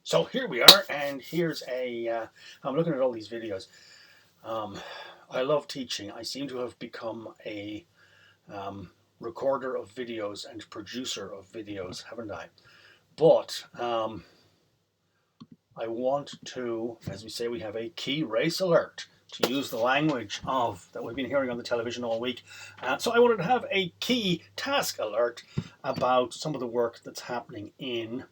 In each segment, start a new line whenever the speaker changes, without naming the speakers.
So here we are, and here's I'm looking at all these videos. Um, I love teaching. I seem to have become a recorder of videos and producer of videos, haven't I? But I want to, as we say, we have a key race alert, to use the language of that we've been hearing on the television all week. So I wanted to have a key task alert about some of the work that's happening in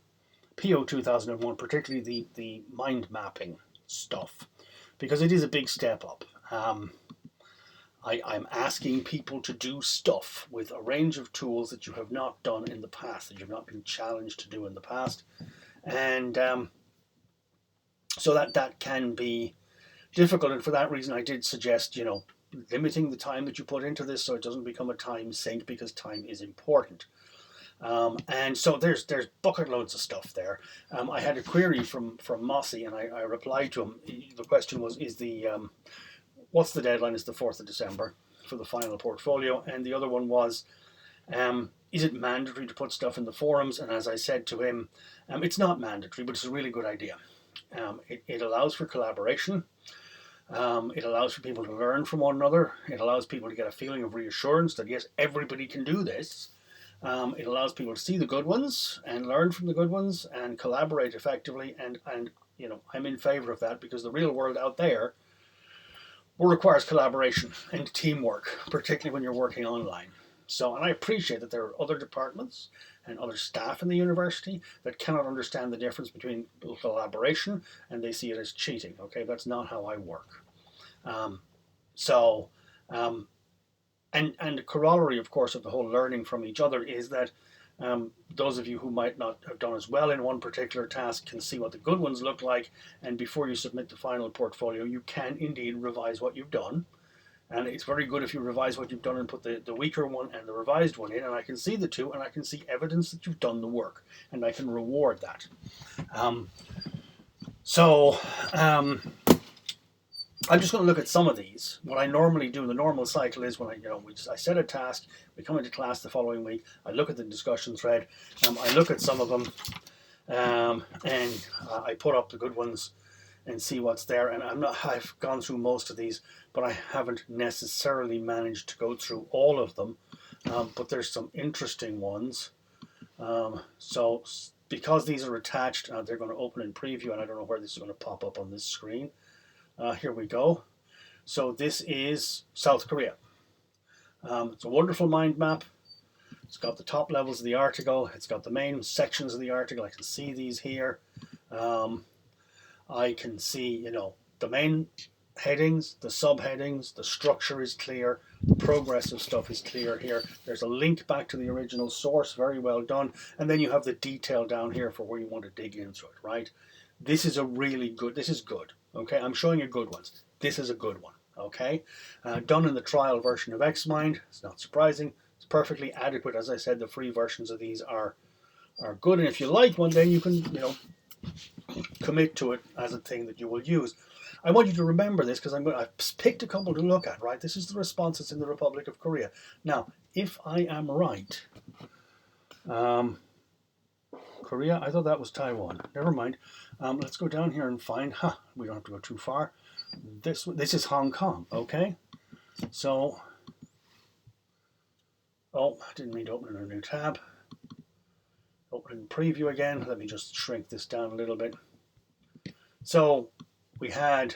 PO 2001, particularly the mind mapping stuff, because it is a big step up. I'm asking people to do stuff with a range of tools that you have not done in the past, that you've not been challenged to do in the past. And so that can be difficult. And for that reason, I did suggest, limiting the time that you put into this so it doesn't become a time sink, because time is important. And so there's bucket loads of stuff there. I had a query from Mossy, and I replied to him. The question was, what's the deadline? Is the 4th of December for the final portfolio? And the other one was, is it mandatory to put stuff in the forums? And as I said to him, it's not mandatory, but it's a really good idea. It allows for collaboration. It allows for people to learn from one another. It allows people to get a feeling of reassurance that, yes, everybody can do this. It allows people to see the good ones and learn from the good ones and collaborate effectively. And I'm in favor of that, because the real world out there requires collaboration and teamwork, particularly when you're working online. So, and I appreciate that there are other departments and other staff in the university that cannot understand the difference between collaboration, and they see it as cheating. Okay, that's not how I work. Um, so, and the corollary, of course, of the whole learning from each other is that those of you who might not have done as well in one particular task can see what the good ones look like, and before you submit the final portfolio, you can indeed revise what you've done. And it's very good if you revise what you've done and put the weaker one and the revised one in, and I can see the two, and I can see evidence that you've done the work, and I can reward that. I'm just going to look at some of these. What I normally do, the normal cycle is when I set a task, we come into class the following week, I look at the discussion thread, I look at some of them, and I put up the good ones and see what's there. And I've gone through most of these, but I haven't necessarily managed to go through all of them. But there's some interesting ones. So because these are attached, they're going to open in preview, and I don't know where this is going to pop up on this screen. Here we go. So this is South Korea. It's a wonderful mind map. It's got the top levels of the article. It's got the main sections of the article. I can see these here. I can see, the main headings, the subheadings, the structure is clear, the progressive stuff is clear here. There's a link back to the original source, very well done. And then you have the detail down here for where you want to dig into it, right? This is good. Okay, I'm showing you good ones. This is a good one, okay? Done in the trial version of XMind. It's not surprising. It's perfectly adequate. As I said, the free versions of these are good. And if you like one, then you can, commit to it as a thing that you will use. I want you to remember this, because I've picked a couple to look at, right? This is the responses in the Republic of Korea. Now, if I am right, Korea, I thought that was Taiwan. Never mind. Let's go down here and find, we don't have to go too far. This is Hong Kong, okay? So, I didn't mean to open a new tab. Open preview again. Let me just shrink this down a little bit. So we had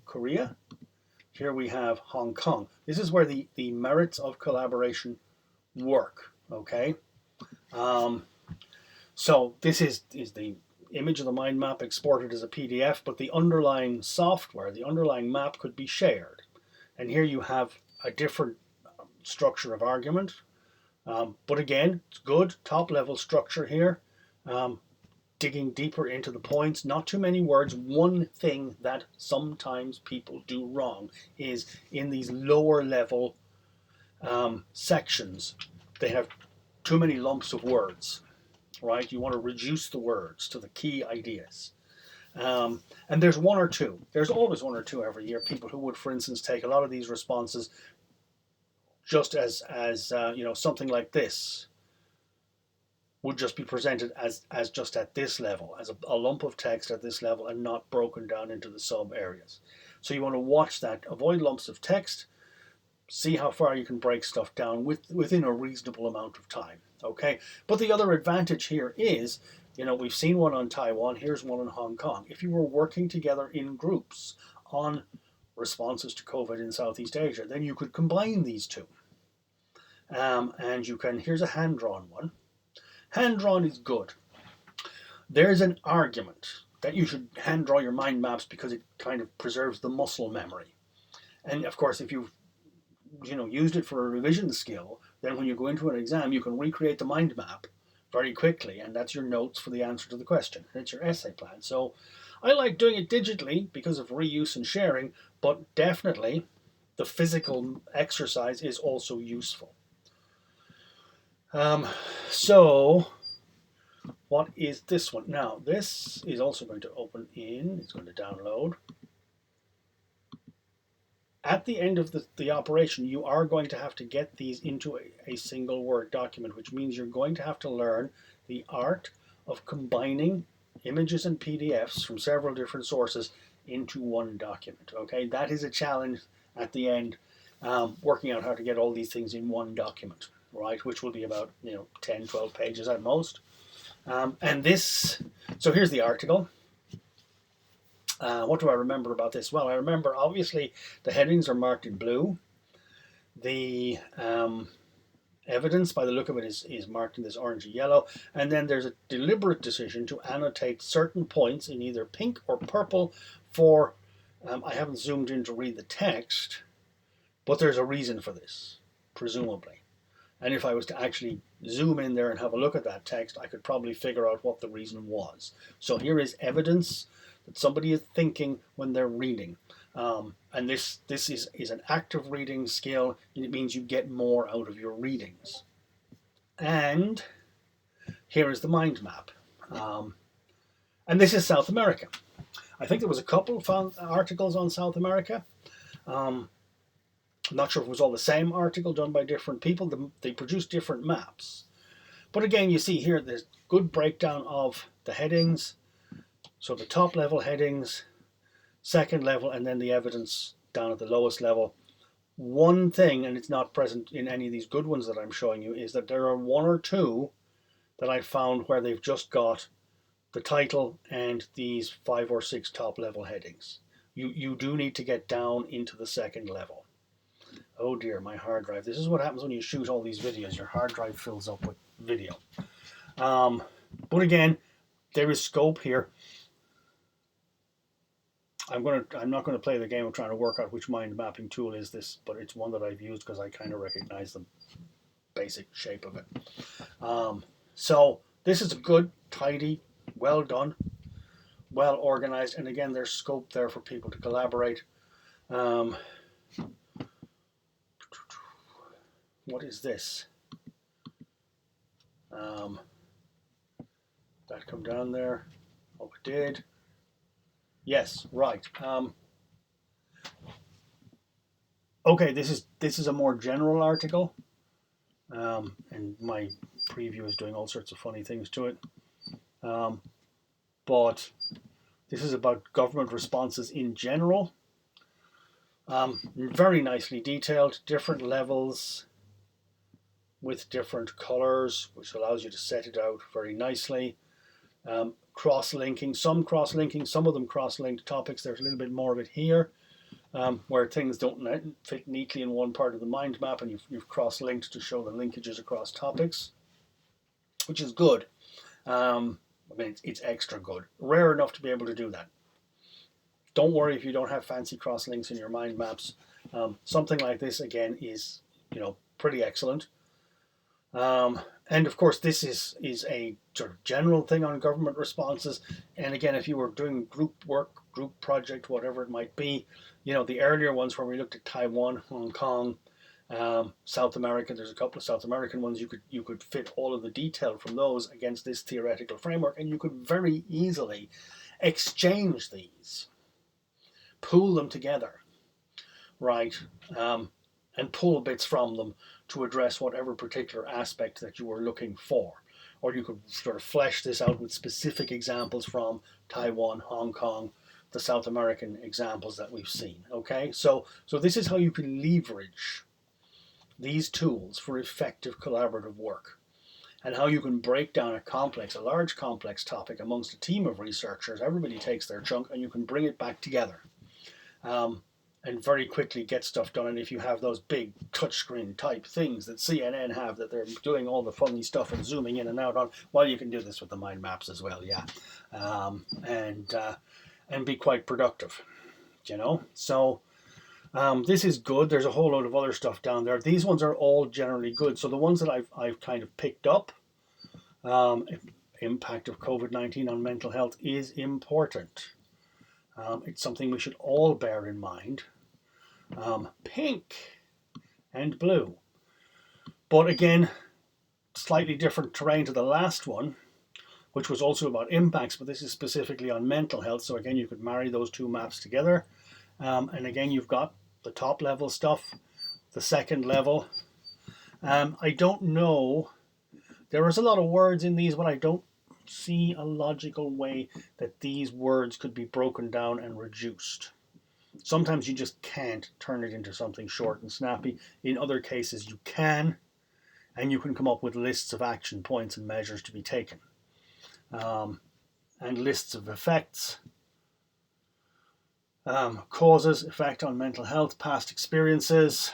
Korea. Here we have Hong Kong. This is where the merits of collaboration work, okay? So this is the image of the mind map exported as a PDF, but the underlying software, the underlying map could be shared. And here you have a different structure of argument. But again, it's good, top level structure here. Digging deeper into the points, not too many words. One thing that sometimes people do wrong is in these lower level sections, they have too many lumps of words, right? You want to reduce the words to the key ideas. And there's one or two. There's always one or two every year. People who would, for instance, take a lot of these responses just as something like this. would just be presented as just at this level, as a lump of text at this level and not broken down into the sub areas. So you want to watch that, avoid lumps of text, see how far you can break stuff down within a reasonable amount of time. Okay, but the other advantage here is, we've seen one on Taiwan, here's one on Hong Kong. If you were working together in groups on responses to COVID in Southeast Asia, then you could combine these two. And you can, here's a hand-drawn one. Hand-drawn is good. There's an argument that you should hand-draw your mind maps because it kind of preserves the muscle memory. And of course, if you've used it for a revision skill, then when you go into an exam, you can recreate the mind map very quickly, and that's your notes for the answer to the question. It's your essay plan. So I like doing it digitally because of reuse and sharing, but definitely the physical exercise is also useful. So what is this one? Now, this is also going to open in, it's going to download. At the end of the operation, you are going to have to get these into a single Word document, which means you're going to have to learn the art of combining images and PDFs from several different sources into one document. Okay, that is a challenge at the end, working out how to get all these things in one document, right, which will be about 10, 12 pages at most. And this, so here's the article. What do I remember about this? Well, I remember obviously the headings are marked in blue. The evidence, by the look of it, is marked in this orangey yellow. And then there's a deliberate decision to annotate certain points in either pink or purple for, I haven't zoomed in to read the text, but there's a reason for this, presumably. And if I was to actually zoom in there and have a look at that text, I could probably figure out what the reason was. So here is evidence that somebody is thinking when they're reading. And this is an active reading skill, and it means you get more out of your readings. And here is the mind map. And this is South America. I think there was a couple of articles on South America. I'm not sure if it was all the same article done by different people. They produced different maps. But again, you see here, there's good breakdown of the headings. So the top level headings, second level, and then the evidence down at the lowest level. One thing, and it's not present in any of these good ones that I'm showing you, is that there are one or two that I found where they've just got the title and these 5 or 6 top level headings. You do need to get down into the second level. Oh dear, my hard drive. This is what happens when you shoot all these videos. Your hard drive fills up with video. But again, there is scope here. I'm not going to play the game of trying to work out which mind mapping tool is this, but it's one that I've used because I kind of recognize the basic shape of it. So this is a good, tidy, well done, well organized, and again, there's scope there for people to collaborate. What is this? That come down there? Oh, it did. Yes, right. Okay, this is a more general article, and my preview is doing all sorts of funny things to it. But this is about government responses in general. Very nicely detailed, different levels with different colors, which allows you to set it out very nicely. Cross-linking, some of them cross-linked topics. There's a little bit more of it here, where things don't fit neatly in one part of the mind map, and you've cross-linked to show the linkages across topics, which is good. I mean, it's extra good. Rare enough to be able to do that. Don't worry if you don't have fancy cross-links in your mind maps. Something like this, again, is pretty excellent. And of course, this is a sort of general thing on government responses. And again, if you were doing group work, group project, whatever it might be, the earlier ones where we looked at Taiwan, Hong Kong, South America, there's a couple of South American ones, you could fit all of the detail from those against this theoretical framework, and you could very easily exchange these, pool them together, right, and pull bits from them to address whatever particular aspect that you were looking for. or you could sort of flesh this out with specific examples from Taiwan, Hong Kong, the South American examples that we've seen. Okay, so this is how you can leverage these tools for effective collaborative work, and how you can break down a large complex topic amongst a team of researchers. Everybody takes their chunk and you can bring it back together. And very quickly get stuff done. And if you have those big touchscreen type things that CNN have, that they're doing all the funny stuff and zooming in and out on, well, you can do this with the mind maps as well, yeah. And be quite productive, you know. So this is good. There's a whole load of other stuff down there. These ones are all generally good. So the ones that I've kind of picked up, impact of COVID-19 on mental health is important. It's something we should all bear in mind. Pink and blue. But again, slightly different terrain to the last one, which was also about impacts, but this is specifically on mental health. So again, you could marry those two maps together. And again, you've got the top level stuff, the second level. I don't know. There is a lot of words in these, but I don't see a logical way that these words could be broken down and reduced. Sometimes you just can't turn it into something short and snappy. In other cases you can, and you can come up with lists of action points and measures to be taken, and lists of effects, causes, effect on mental health, past experiences.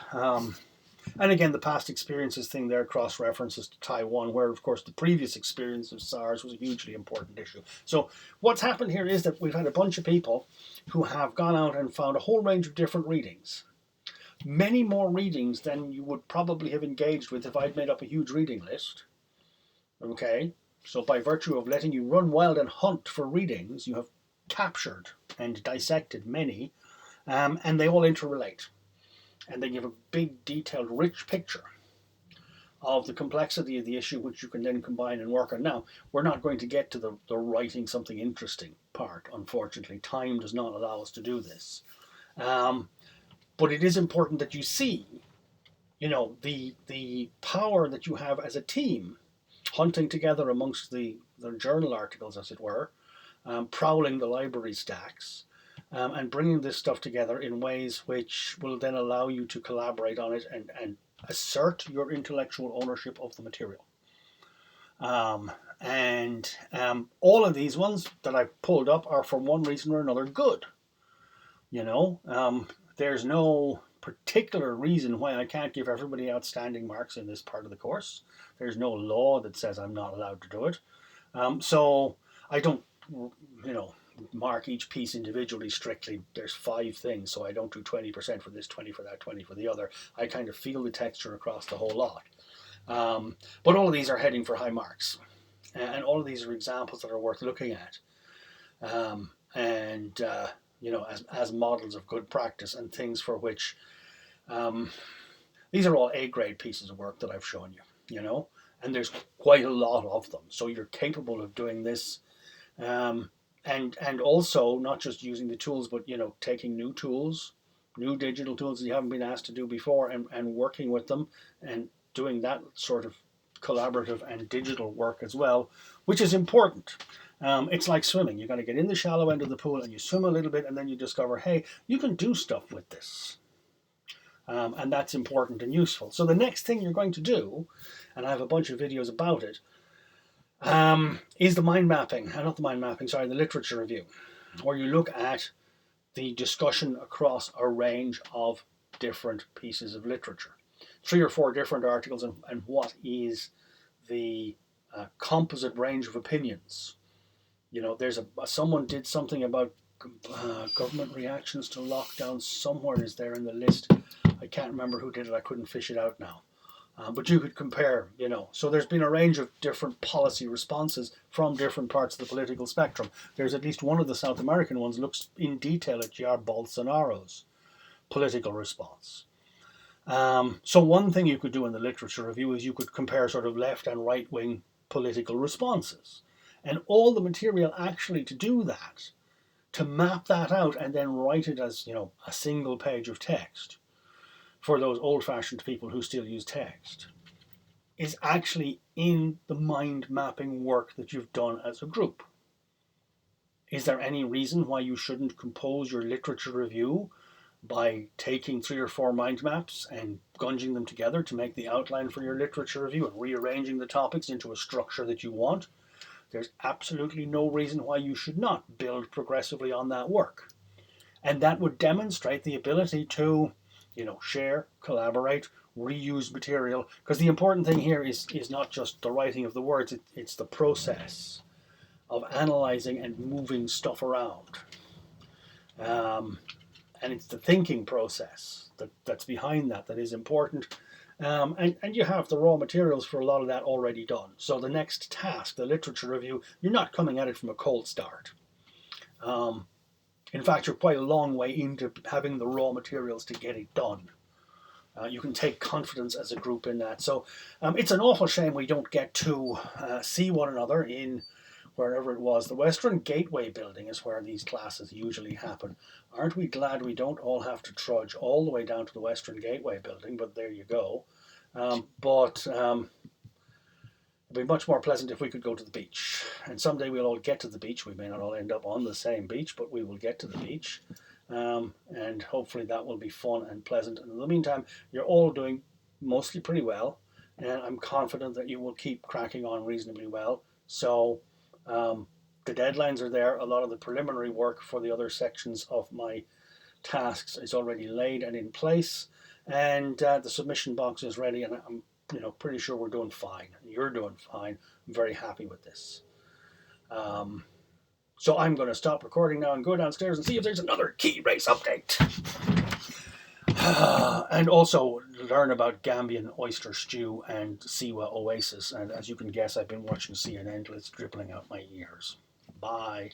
And again, the past experiences thing there cross-references to Taiwan, where, of course, the previous experience of SARS was a hugely important issue. So what's happened here is that we've had a bunch of people who have gone out and found a whole range of different readings. Many more readings than you would probably have engaged with if I'd made up a huge reading list. Okay? So by virtue of letting you run wild and hunt for readings, you have captured and dissected many, and they all interrelate. And they give a big, detailed, rich picture of the complexity of the issue, which you can then combine and work on. Now, we're not going to get to the writing something interesting part, unfortunately. Time does not allow us to do this. But it is important that you see, you know, the power that you have as a team, hunting together amongst the journal articles, as it were, prowling the library stacks, and bringing this stuff together in ways which will then allow you to collaborate on it and assert your intellectual ownership of the material. All of these ones that I've pulled up are for one reason or another good. You know, there's no particular reason why I can't give everybody outstanding marks in this part of the course. There's no law that says I'm not allowed to do it. So I don't, you know, mark each piece individually strictly. There's 5 things, so I don't do 20% for this, 20 for that, 20 for the other. I kind of feel the texture across the whole lot. But all of these are heading for high marks, and all of these are examples that are worth looking at, you know, as models of good practice and things for which these are all A-grade pieces of work that I've shown you, you know, and there's quite a lot of them, so you're capable of doing this. And also not just using the tools, but, you know, taking new tools, new digital tools that you haven't been asked to do before, and working with them and doing that sort of collaborative and digital work as well, which is important. It's like swimming. You're going to get in the shallow end of the pool and you swim a little bit, and then you discover, hey, you can do stuff with this. And that's important and useful. So the next thing you're going to do, and I have a bunch of videos about it, is the the literature review, where you look at the discussion across a range of different pieces of literature. 3 or 4 different articles, and what is the composite range of opinions. You know, there's someone did something about government reactions to lockdown. Somewhere is there in the list. I can't remember who did it. I couldn't fish it out now. But you could compare, you know. So there's been a range of different policy responses from different parts of the political spectrum. There's at least one of the South American ones looks in detail at Jair Bolsonaro's political response. So one thing you could do in the literature review is you could compare sort of left and right wing political responses. And all the material actually to do that, to map that out and then write it as, you know, a single page of text, for those old-fashioned people who still use text, is actually in the mind mapping work that you've done as a group. Is there any reason why you shouldn't compose your literature review by taking 3 or 4 mind maps and gunging them together to make the outline for your literature review and rearranging the topics into a structure that you want? There's absolutely no reason why you should not build progressively on that work. And that would demonstrate the ability to, share, collaborate, reuse material. Because the important thing here is not just the writing of the words, it's the process of analyzing and moving stuff around. And it's the thinking process that's behind that is important. And you have the raw materials for a lot of that already done. So the next task, the literature review, you're not coming at it from a cold start. In fact, you're quite a long way into having the raw materials to get it done. You can take confidence as a group in that. So it's an awful shame we don't get to see one another in wherever it was. The Western Gateway building is where these classes usually happen. Aren't we glad we don't all have to trudge all the way down to the Western Gateway building? But there you go. But it'd be much more pleasant if we could go to the beach. And someday we'll all get to the beach. We may not all end up on the same beach, but we will get to the beach. And hopefully that will be fun and pleasant. And in the meantime, you're all doing mostly pretty well. And I'm confident that you will keep cracking on reasonably well. So the deadlines are there. A lot of the preliminary work for the other sections of my tasks is already laid and in place. And the submission box is ready. And I'm pretty sure we're doing fine. You're doing fine. I'm very happy with this. So I'm going to stop recording now and go downstairs and see if there's another key race update. And also learn about Gambian oyster stew and Siwa Oasis. And as you can guess, I've been watching CNN till it's dribbling out my ears. Bye.